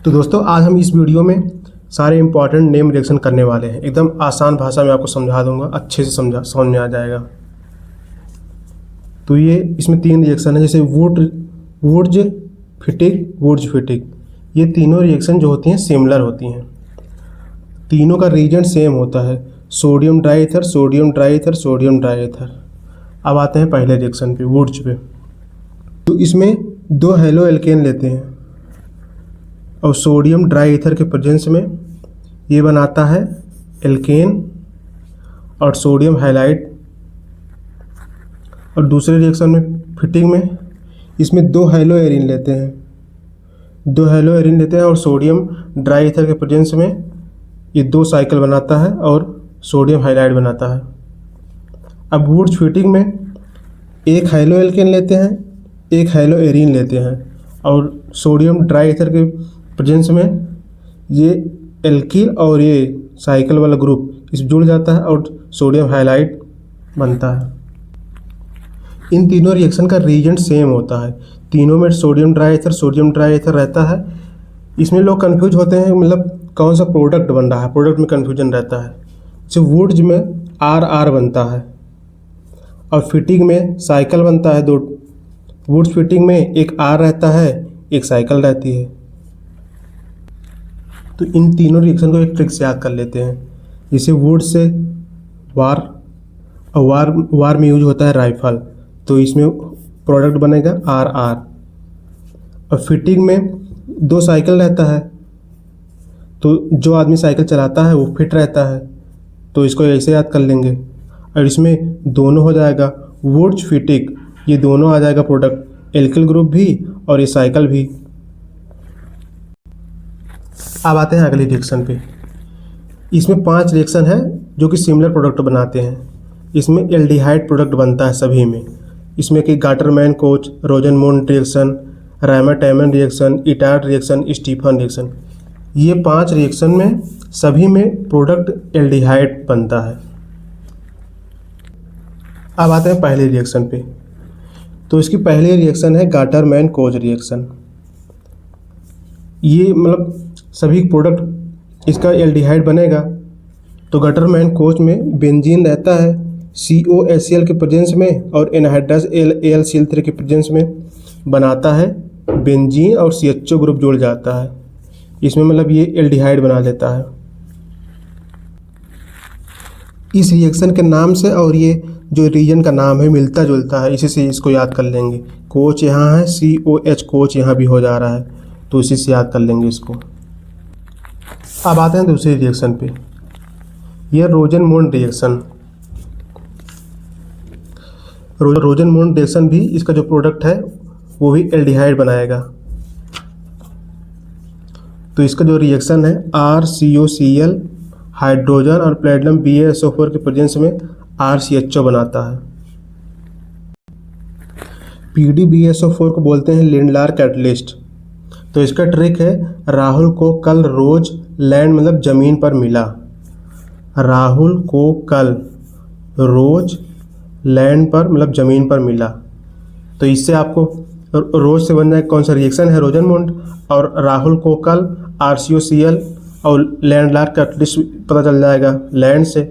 तो दोस्तों आज हम इस वीडियो में सारे इंपॉर्टेंट नेम रिएक्शन करने वाले हैं। एकदम आसान भाषा में आपको समझा दूंगा, अच्छे से समझ में आ जाएगा। तो ये इसमें 3 रिएक्शन है, जैसे वुड्ज फिटिक। ये तीनों रिएक्शन जो होती हैं सिमिलर होती हैं, तीनों का रीजन सेम होता है, सोडियम डाईईथर, सोडियम डाईईथर, सोडियम डाईईथर। अब आते हैं पहले रिएक्शन पे, वुड्ज पे। तो इसमें 2 हेलो एल्केन लेते हैं और सोडियम डाईईथर के प्रेजेंस में ये बनाता है एल्केन और सोडियम हैलाइड। और दूसरे रिएक्शन में फिटिंग में इसमें 2 हेलो एरिन लेते हैं और सोडियम डाईईथर के प्रेजेंस में ये 2 साइकिल बनाता है और सोडियम हाइलाइड बनाता है। अब वुड्स फिटिंग में 1 हेलो एल्केन लेते हैं, 1 हेलो एरिन लेते हैं और सोडियम डाईईथर के प्रेजेंस में ये एल्किल और ये साइकिल वाला ग्रुप इस जुड़ जाता है और सोडियम हाइलाइड बनता है। इन तीनों रिएक्शन का रीजेंट सेम होता है, तीनों में सोडियम डाईईथर रहता है। इसमें लोग कंफ्यूज होते हैं, मतलब कौन सा प्रोडक्ट बन रहा है, प्रोडक्ट में कंफ्यूजन रहता है। जैसे वुड्स में RR बनता है और फिटिंग में साइकिल बनता है 2। वुड्स फिटिंग में एक R रहता है, एक साइकिल रहती है। तो इन तीनों रिएक्शन को एक ट्रिक से याद कर लेते हैं। जैसे वुड से वार में यूज होता है राइफल, तो इसमें प्रोडक्ट बनेगा RR। और फिटिंग में 2 साइकिल रहता है, तो जो आदमी साइकिल चलाता है वो फिट रहता है, तो इसको ऐसे याद कर लेंगे। और इसमें दोनों हो जाएगा वुड्स फिटिक, ये दोनों आ जाएगा प्रोडक्ट, एल्किल ग्रुप भी और ये साइकिल भी। अब आते हैं अगले रिएक्शन पे। इसमें 5 रिएक्शन है जो कि सिमिलर प्रोडक्ट बनाते हैं। इसमें एल्डिहाइड प्रोडक्ट बनता है सभी में। इसमें कि Gattermann Koch, Rosenmund reaction, Reimer Tiemann reaction, Etard reaction, Stephen reaction, ये 5 रिएक्शन में सभी में प्रोडक्ट एल्डिहाइड बनता है। अब आते हैं पहले रिएक्शन पे। तो इसकी पहली रिएक्शन है गाटरमैन कोच रिएक्शन। ये मतलब सभी प्रोडक्ट इसका एल्डिहाइड बनेगा। तो गाटरमैन कोच में बेंजीन रहता है COHCl के प्रेजेंस में और एनहाइड्रस AlCl3 के प्रेजेंस में बनाता है बेंजीन और CHO ग्रुप जुड़ जाता है। इसमें मतलब ये एल्डिहाइड बना लेता है। इस रिएक्शन के नाम से और ये जो रीजन का नाम है मिलता जुलता है, इसी से इसको याद कर लेंगे। कोच यहाँ है, COH कोच यहाँ भी हो जा रहा है, तो इसी से याद कर लेंगे इसको। अब आते हैं दूसरे रिएक्शन पे, यह रोजनमूंड रिएक्शन। रोजनमूंड रिएक्शन भी इसका जो प्रोडक्ट है वो भी एल्डिहाइड बनाएगा। तो इसका जो रिएक्शन है RCOCl हाइड्रोजन और प्लेटिनम BaSO4 के प्रेजेंस में RCHO बनाता है। PdBaSO4 को बोलते हैं लिंडलार कैटलिस्ट। तो इसका ट्रिक है, राहुल को कल रोज लैंड मतलब ज़मीन पर मिला। राहुल को कल रोज लैंड पर मतलब ज़मीन पर मिला। तो इससे आपको रोज से बन जाए कौन सा रिएक्शन है, रोजनमूंड, और राहुल को कल RCOCl और लैंडलार कैटलिस्ट पता चल जाएगा लैंड से।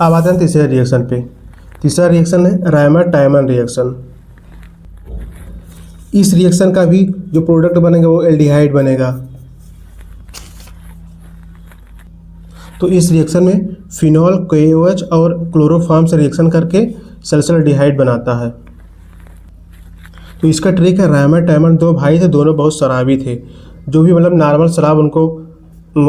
अब आते हैं तीसरे रिएक्शन पे। तीसरा रिएक्शन है रायमर-टैमन रिएक्शन। इस रिएक्शन का भी जो प्रोडक्ट बनेगा वो एल्डिहाइड बनेगा। तो इस रिएक्शन में फिनॉल KOH और क्लोरोफॉर्म से रिएक्शन करके सल्फरडिहाइड बनाता है। तो इसका ट्रिक है, रायमर-टैमन 2 भाई थे, दोनों बहुत शराबी थे। जो भी मतलब नॉर्मल शराब उनको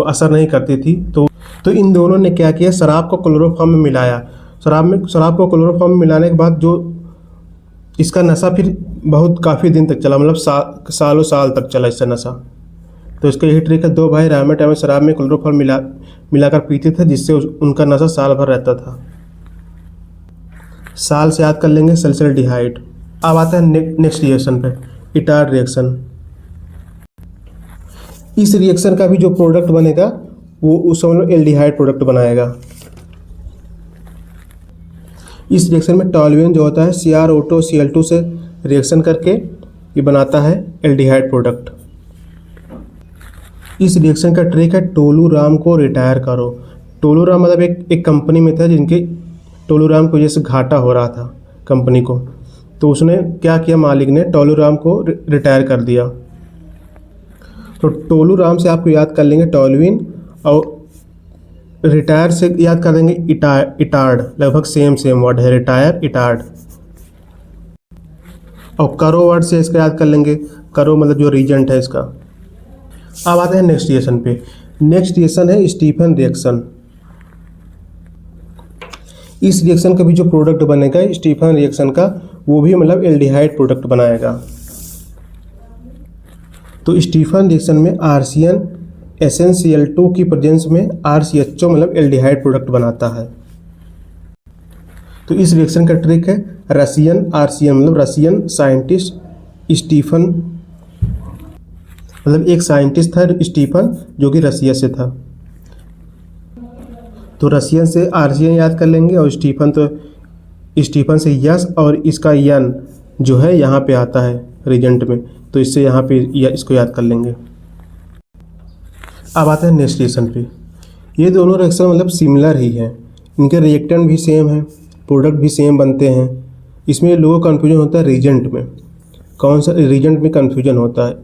असर नहीं करती थी, तो इन दोनों ने क्या किया, शराब को क्लोरोफॉर्म में मिलाया। शराब को क्लोरोफॉर्म में मिलाने के बाद जो इसका नशा फिर बहुत काफ़ी दिन तक चला, मतलब सालों साल तक चला इसका नशा। तो इसका यही ट्रिक है, 2 भाई रायमर-टैमन शराब में क्लोरोफॉर्म मिलाकर पीते थे, जिससे उनका नशा साल भर रहता था। साल से याद कर लेंगे सल्फरडिहाइड। अब आता है नेक्स्ट रिएक्शन पे, इटार्ड रिएक्शन। इस रिएक्शन का भी जो प्रोडक्ट बनेगा वो उस समय एल्डिहाइड प्रोडक्ट बनाएगा। इस रिएक्शन में टॉल्यूएन जो होता है CrO2 Cl2 से रिएक्शन करके ये बनाता है एल्डिहाइड प्रोडक्ट। इस रिएक्शन का ट्रिक है टोलू राम को रिटायर करो। टोलू राम मतलब एक कंपनी में था जिनके टोलू राम को जैसे घाटा हो रहा था कंपनी को, तो उसने क्या किया, मालिक ने टोलू राम को रिटायर कर दिया। तो टोलू राम से आपको याद कर लेंगे टोलविन, और रिटायर से याद कर देंगे इटार्ड, लगभग सेम वर्ड है, रिटायर इटार्ड। और करो वर्ड से इसका याद कर लेंगे, करो मतलब जो रीजेंट है इसका। अब आते हैं नेक्स्ट रिएक्शन पे। नेक्स्ट रिएक्शन है स्टीफन रिएक्शन। इस रिएक्शन का भी जो प्रोडक्ट बनेगा स्टीफन रिएक्शन का, वो भी मतलब एल्डिहाइड प्रोडक्ट बनाएगा। तो स्टीफन रिएक्शन में आरसीएन SnCl2 की प्रेजेंस में RCHO मतलब एल्डिहाइड प्रोडक्ट बनाता है। तो इस रिएक्शन का ट्रिक है रशियन RCN मतलब रशियन साइंटिस्ट स्टीफन, मतलब एक साइंटिस्ट था स्टीफन जो कि रसिया से था। तो रशियन से RCN याद कर लेंगे, और स्टीफन तो स्टीफन से यस, और इसका यन जो है यहाँ पे आता है रिजेंट में, तो इससे यहाँ पे इसको याद कर लेंगे। अब आते हैं नेक्स्ट रिएक्शन पे। ये दोनों रिएक्शन मतलब सिमिलर ही हैं, इनके रिएक्टेंट भी सेम है, प्रोडक्ट भी सेम बनते हैं। इसमें लोगों को कन्फ्यूजन होता है रीजेंट में, कौन सा रीजेंट में कन्फ्यूजन होता है।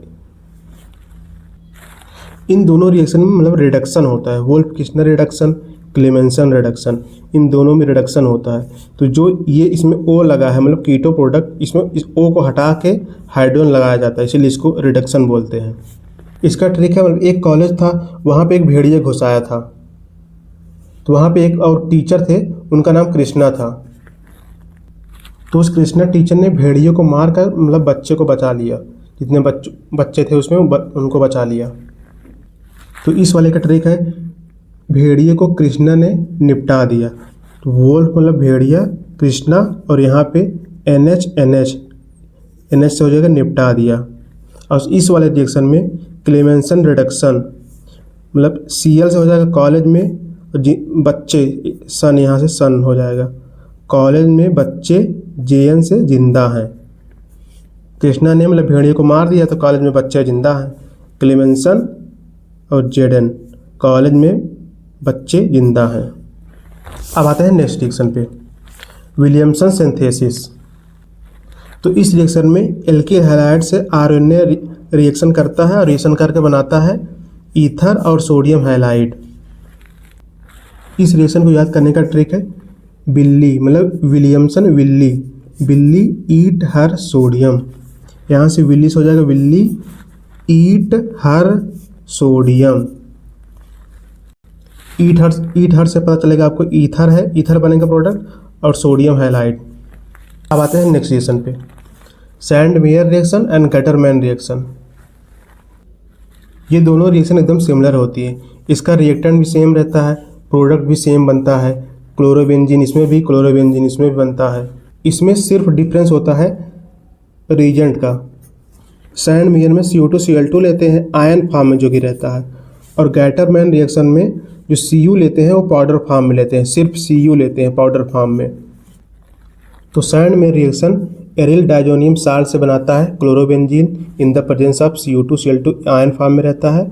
इन दोनों रिएक्शन में मतलब रिडक्शन होता है, Wolff Kishner reduction, Clemmensen reduction, इन दोनों में रिडक्शन होता है। तो जो ये इसमें ओ लगा है मतलब कीटो प्रोडक्ट, इसमें इस ओ को हटा के हाइड्रोजन लगाया जाता है, इसलिए इसको रिडक्शन बोलते हैं। इसका ट्रिक है मतलब एक कॉलेज था, वहाँ पे एक भेड़िया घुस आया था, तो वहाँ पे एक और टीचर थे, उनका नाम कृष्णा था। तो उस कृष्णा टीचर ने भेड़ियों को मार कर मतलब बच्चे को बचा लिया, जितने बच्चे थे उसमें उनको बचा लिया। तो इस वाले का ट्रिक है भेड़िए को कृष्णा ने निपटा दिया। तो वोल्फ मतलब भेड़िया, कृष्णा, और यहाँ पे NH से हो जाएगा निपटा दिया। और इस वाले रिएक्शन में क्लेमेंसन रिडक्शन मतलब Cl से हो जाएगा कॉलेज में, बच्चे सन, यहाँ से सन हो जाएगा, कॉलेज में बच्चे JN से जिंदा हैं। कृष्णा ने मतलब भेड़िए को मार दिया तो कॉलेज में बच्चे जिंदा हैं, क्लेमेंसन और ZN कॉलेज में बच्चे जिंदा हैं। अब आते हैं नेक्स्ट रिएक्शन पे, विलियमसन सिंथेसिस। तो इस रिएक्शन में एल्किल हैलाइड से RNA रिएक्शन करता है और रिएक्शन करके बनाता है ईथर और सोडियम हैलाइड। इस रिएक्शन को याद करने का ट्रिक है बिल्ली मतलब विलियमसन विल्ली, बिल्ली ईट हर सोडियम, यहाँ से विल्ली से हो जाएगा विल्ली ईट हर सोडियम। ईट हर से पता चलेगा आपको ईथर है, ईथर बनेगा प्रोडक्ट, और सोडियम हैलाइड। अब आते हैं नेक्स्ट रिएक्शन पे, sand mayor reaction and Gattermann reaction. ये दोनों रिएक्शन एकदम सिमिलर होती है, इसका रिएक्टेंट भी सेम रहता है, प्रोडक्ट भी सेम बनता है, क्लोरोबेंजीन इसमें भी, क्लोरोबेंजीन इसमें भी बनता है। इसमें सिर्फ डिफरेंस होता है रीजेंट का। सैंड मेयर में CO2Cl2 लेते हैं आयन फॉर्म में जो कि रहता है, और गैटरमैन रिएक्शन में जो Cu लेते हैं वो पाउडर फॉर्म में लेते हैं, सिर्फ Cu लेते हैं पाउडर फॉर्म में। तो sand mayor reaction aryl diazonium salt से बनाता है chlorobenzene in the presence of CO2Cl2 ion form में रहता है,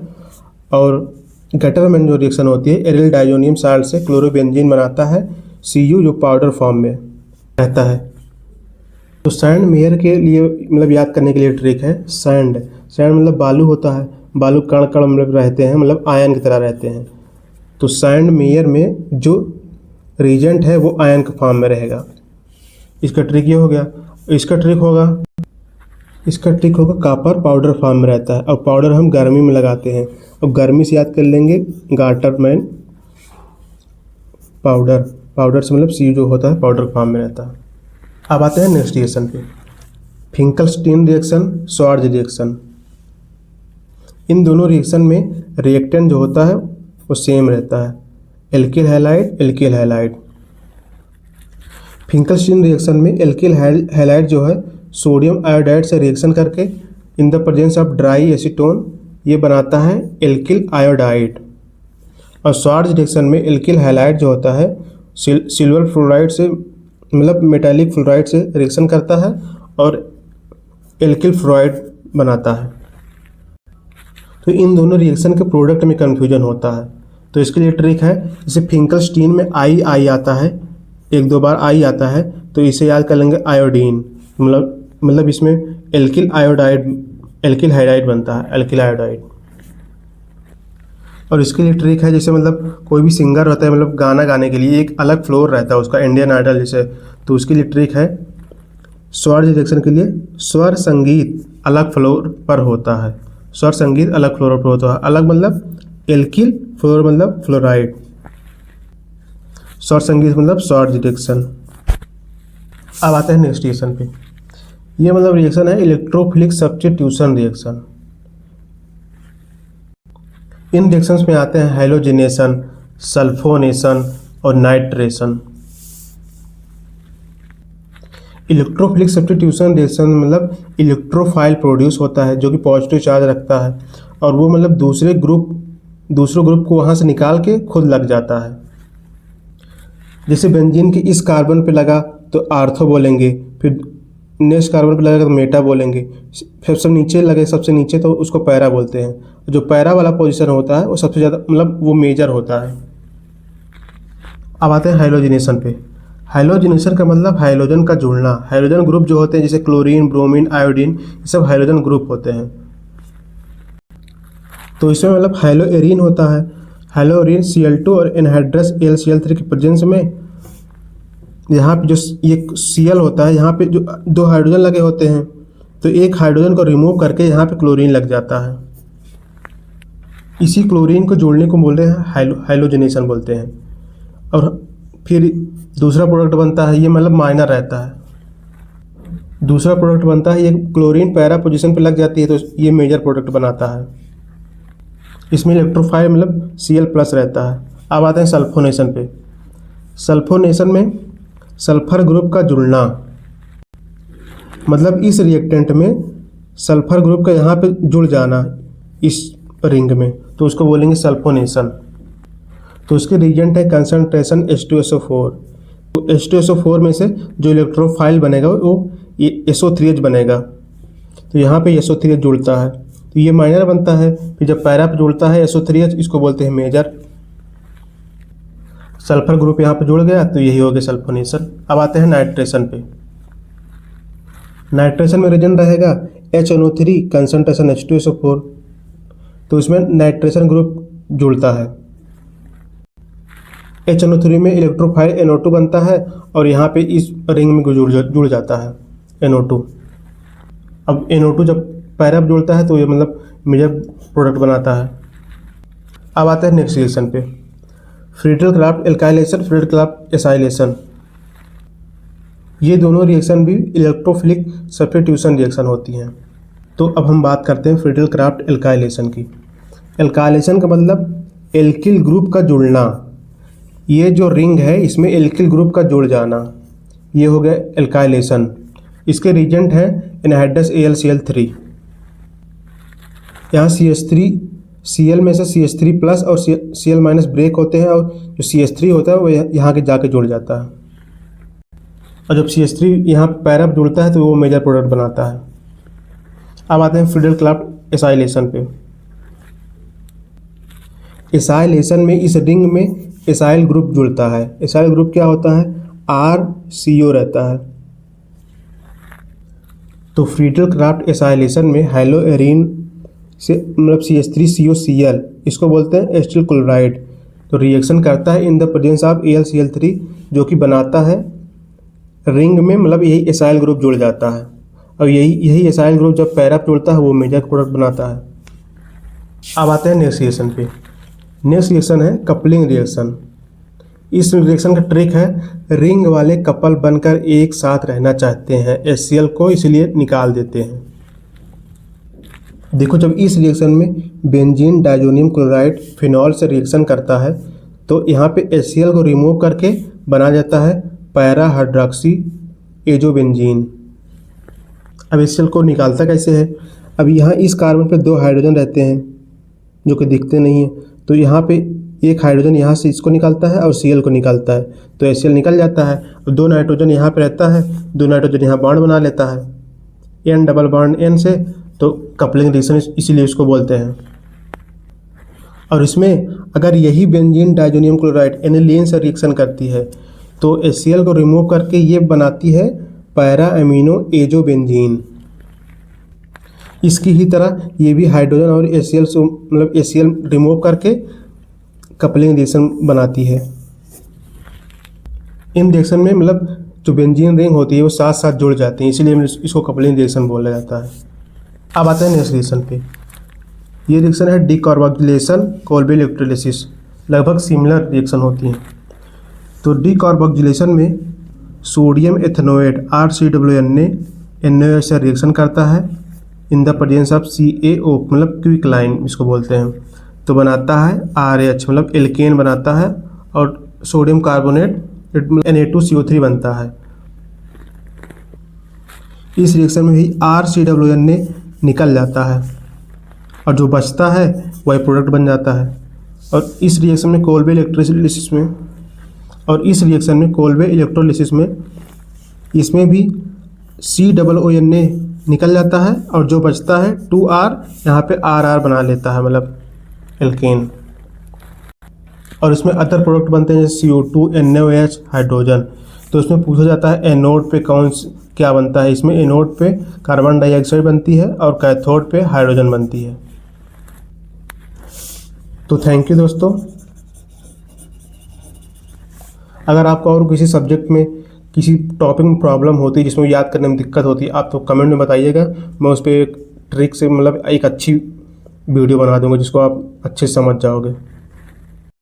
और गटरमैन जो रिएक्शन होती है एरिल डाइजोनियम साल्ट से क्लोरोबेंजीन बनाता है Cu जो पाउडर फॉर्म में रहता है। तो सैंड मेयर के लिए मतलब याद करने के लिए ट्रिक है सैंड मतलब बालू होता है, बालू कण कण मतलब रहते हैं, मतलब आयन की तरह रहते हैं। तो सैंड मेयर में जो रीजेंट है वो आयन के फॉर्म में रहेगा। इसका ट्रिक ये हो गया। इसका ट्रिक होगा कॉपर पाउडर फॉर्म में रहता है, और पाउडर हम गर्मी में लगाते हैं। अब गर्मी से याद कर लेंगे गटरमैन पाउडर से मतलब Cu जो होता है पाउडर फॉर्म में रहता है। अब आते हैं नेक्स्ट रिएक्शन पे, फिंकलस्टीन रिएक्शन, श्वार्ज रिएक्शन। इन दोनों रिएक्शन में रिएक्टेंट जो होता है वो सेम रहता है, एल्किल हैलाइड। फिंकलस्टीन रिएक्शन में एल्किल हैलाइड जो है सोडियम आयोडाइड से रिएक्शन करके in the presence of dry acetone ये बनाता है एल्किल आयोडाइड। और श्वार्ज रिएक्शन में एल्किल हैलाइड जो होता है सिल्वर फ्लोराइड से मतलब मेटालिक फ्लोराइड से रिएक्शन करता है और एल्किल फ्लोराइड बनाता है। तो इन दोनों रिएक्शन के प्रोडक्ट में कन्फ्यूजन होता है। तो इसके लिए ट्रिक है, जैसे फिंकलस्टीन में आई आता है, 1-2 बार आई आता है, तो इसे याद कर लेंगे आयोडीन, मतलब इसमें एल्किल हाइडाइड बनता है, एल्किल हाइडाइड। और इसके लिए ट्रिक है, जैसे मतलब कोई भी सिंगर होता है, मतलब गाना गाने के लिए एक अलग फ्लोर रहता है उसका, इंडियन आइडल जैसे, तो उसके लिए ट्रिक है, स्वर रिजेक्शन के लिए स्वर संगीत अलग फ्लोर पर होता है, स्वर संगीत अलग फ्लोर पर होता है। अलग मतलब एल्किल, फ्लोर मतलब फ्लोराइड, स्वर संगीत मतलब स्वर रिजेक्शन। अब आते हैं नेक्स्ट रिएक्शन पे। ये मतलब रिएक्शन है इलेक्ट्रोफिलिक सब्स्टिट्यूशन रिएक्शन। इन रिएक्शंस में आते हैं हैलोजिनेशन, सल्फोनेशन और नाइट्रेशन। इलेक्ट्रोफिलिक सब्स्टिट्यूशन रिएक्शन मतलब इलेक्ट्रोफाइल प्रोड्यूस होता है जो कि पॉजिटिव चार्ज रखता है, और वो मतलब दूसरे ग्रुप को वहाँ से निकाल के खुद लग जाता है। जैसे बेंजीन के इस कार्बन पे लगा तो आर्थो बोलेंगे, फिर नेक्स्ट कार्बन पे लगा तो मेटा बोलेंगे, फिर सब नीचे लगे सबसे नीचे तो उसको पैरा बोलते हैं। जो पैरा वाला पोजीशन होता है वो सबसे ज़्यादा मतलब वो मेजर होता है। अब आते हैं हाइलोजिनेशन पे। हाइलोजिनेशन का मतलब हाइड्रोजन का जुड़ना। हाइड्रोजन ग्रुप जो होते हैं जैसे क्लोरीन, ब्रोमीन, आयोडीन, ये सब हाइड्रोजन ग्रुप होते हैं। तो इसमें मतलब हाइलोएरीन होता है। हाइलोएरीन Cl2 और एनहाइड्रस AlCl3 के प्रेजेंस में यहाँ पे जो ये Cl होता है, यहाँ पे जो 2 हाइड्रोजन लगे होते हैं, तो एक हाइड्रोजन को रिमूव करके यहाँ पे क्लोरीन लग जाता है। इसी क्लोरीन को जोड़ने को बोल रहे हैं हाइलोजिनेशन बोलते हैं। और फिर दूसरा प्रोडक्ट बनता है, ये मतलब माइनर रहता है। दूसरा प्रोडक्ट बनता है, ये क्लोरीन पैरा पोजीशन पे लग जाती है तो ये मेजर प्रोडक्ट बनाता है। इसमें इलेक्ट्रोफाइल मतलब Cl+ रहता है। अब आते हैं सल्फोनेशन पे। सल्फोनेशन में सल्फर ग्रुप का जुड़ना, मतलब इस रिएक्टेंट में सल्फर ग्रुप का यहाँ पे जुड़ जाना इस रिंग में, तो उसको बोलेंगे सल्फोनेशन। तो उसके रिएजेंट है कंसंट्रेशन H2SO4। तो H2SO4 में से जो इलेक्ट्रोफाइल बनेगा वो SO3H बनेगा, तो यहाँ पे SO3H जुड़ता है तो ये माइनर बनता है। फिर जब पैरा पे जुड़ता है SO3H, इसको बोलते हैं मेजर। सल्फर ग्रुप यहाँ पे जुड़ गया तो यही हो गया सल्फोनेशन। अब आते हैं नाइट्रेशन पे। नाइट्रेशन में रिएजेंट रहेगा HNO3 कंसंट्रेशन H2SO4, तो इसमें नाइट्रेशन ग्रुप जुड़ता है। HNO3 में इलेक्ट्रोफाइल NO2 बनता है और यहाँ पे इस रिंग में जुड़ जाता है NO2। अब NO2 जब पैरा पे जुड़ता है तो ये मतलब मेजर प्रोडक्ट बनाता है। अब आते हैं नेक्स्ट रिएक्शन पे, Friedel craft alkylation, Friedel Crafts acylation. ये दोनों रिएक्शन भी इलेक्ट्रोफिलिक सब्स्टिट्यूशन रिएक्शन होती हैं। तो अब हम बात करते हैं फ्रीडल क्राफ्ट एल्काइलेशन की। एल्काइलेशन का मतलब एल्किल ग्रुप का जुड़ना। ये जो रिंग है इसमें एल्किल ग्रुप का जुड़ जाना, ये हो गया एल्काइलेशन। इसके रिएजेंट है एनहाइड्रस AlCl3। यहाँ Cl में से CH3+ और Cl- ब्रेक होते हैं, और जो CH3 होता है वो यहाँ के जाके जुड़ जाता है, और जब CH3 यहाँ पैरा पे जुड़ता है तो वो मेजर प्रोडक्ट बनाता है। अब आते हैं फ्रीडल क्राफ्ट एसाइलेशन पे। एसाइलेशन में इस रिंग में एसाइल ग्रुप जुड़ता है। एसाइल ग्रुप क्या होता है, RCO रहता है। तो फ्रीडल क्राफ्ट एसाइलेशन में हाइलोएरीन से मतलब CH3COCl, इसको बोलते हैं एसिटिल क्लोराइड, तो रिएक्शन करता है in the presence of AlCl3, जो कि बनाता है रिंग में मतलब यही एसाइल ग्रुप जुड़ जाता है, और यही एसाइल ग्रुप जब पैरा पे जुड़ता है वो मेजर प्रोडक्ट बनाता है। अब आते हैं नेक्स्ट रिएक्शन पे। नेक्स्ट रिएक्शन है कपलिंग रिएक्शन। इस रिएक्शन का ट्रिक है, रिंग वाले कपल बनकर एक साथ रहना चाहते हैं, HCl को इसलिए निकाल देते हैं। देखो, जब इस रिएक्शन में बेंजीन डाइजोनियम क्लोराइड फिनॉल से रिएक्शन करता है तो यहाँ पे HCl को रिमूव करके बना जाता है पैरा हाइड्रोक्सी एजोबेंजीन। अब HCl को निकालता कैसे है, अब यहाँ इस कार्बन पे 2 हाइड्रोजन रहते हैं जो कि दिखते नहीं है, तो यहाँ पे एक हाइड्रोजन यहाँ से इसको निकालता है और Cl को निकालता है, तो HCl निकल जाता है। और 2 नाइट्रोजन यहाँ पे रहता है, 2 नाइट्रोजन यहाँ बॉन्ड बना लेता है N डबल बॉन्ड N से, तो कपलिंग रिएक्शन इसीलिए इसको बोलते हैं। और इसमें अगर यही बेंजीन डाइजोनियम क्लोराइड एनिलीन से रिएक्शन करती है तो HCl को रिमूव करके ये बनाती है पैरा अमीनो एजोबेंजीन। इसकी ही तरह ये भी हाइड्रोजन और HCl से मतलब HCl रिमूव करके कपलिंग रिएक्शन बनाती है। इन रिएक्शन में मतलब जो बेंजीन रिंग होती है वो साथ साथ जुड़ जाती हैं, इसीलिए इसको कपलिंग रिएक्शन बोला जाता है। अब आते हैं नेक्स्ट रिएक्शन पे। ये रिएक्शन है डीकार्बोक्सिलेशन कोल्बे इलेक्ट्रोलिसिस, लगभग सिमिलर रिएक्शन होती हैं। तो डीकार्बोक्सिलेशन में सोडियम एथेनोएट RCOO ने NaOH से रिएक्शन करता है in the presence of CaO मतलब क्विकलाइन इसको बोलते हैं, तो बनाता है RH मतलब एल्केन बनाता है और सोडियम कार्बोनेट Na2CO3 बनता है। इस रिएक्शन में भी RCOO ने निकल जाता है और जो बचता है वही प्रोडक्ट बन जाता है। और इस रिएक्शन में कोल्बे इलेक्ट्रोलिसिस में इसमें भी COO ने निकल जाता है और जो बचता है 2R यहाँ पे RR बना लेता है मतलब एल्केन। और इसमें अदर प्रोडक्ट बनते हैं जैसे CO2 NaOH हाइड्रोजन। तो इसमें पूछा जाता है एनोड पे क्या बनता है। इसमें एनोड पे कार्बन डाइऑक्साइड बनती है और कैथोड पे हाइड्रोजन बनती है। तो थैंक यू दोस्तों। अगर आपको और किसी सब्जेक्ट में किसी टॉपिक में प्रॉब्लम होती है जिसमें याद करने में दिक्कत होती है आप तो कमेंट में बताइएगा, मैं उस पर एक ट्रिक से मतलब एक अच्छी वीडियो बना दूंगा जिसको आप अच्छे से समझ जाओगे।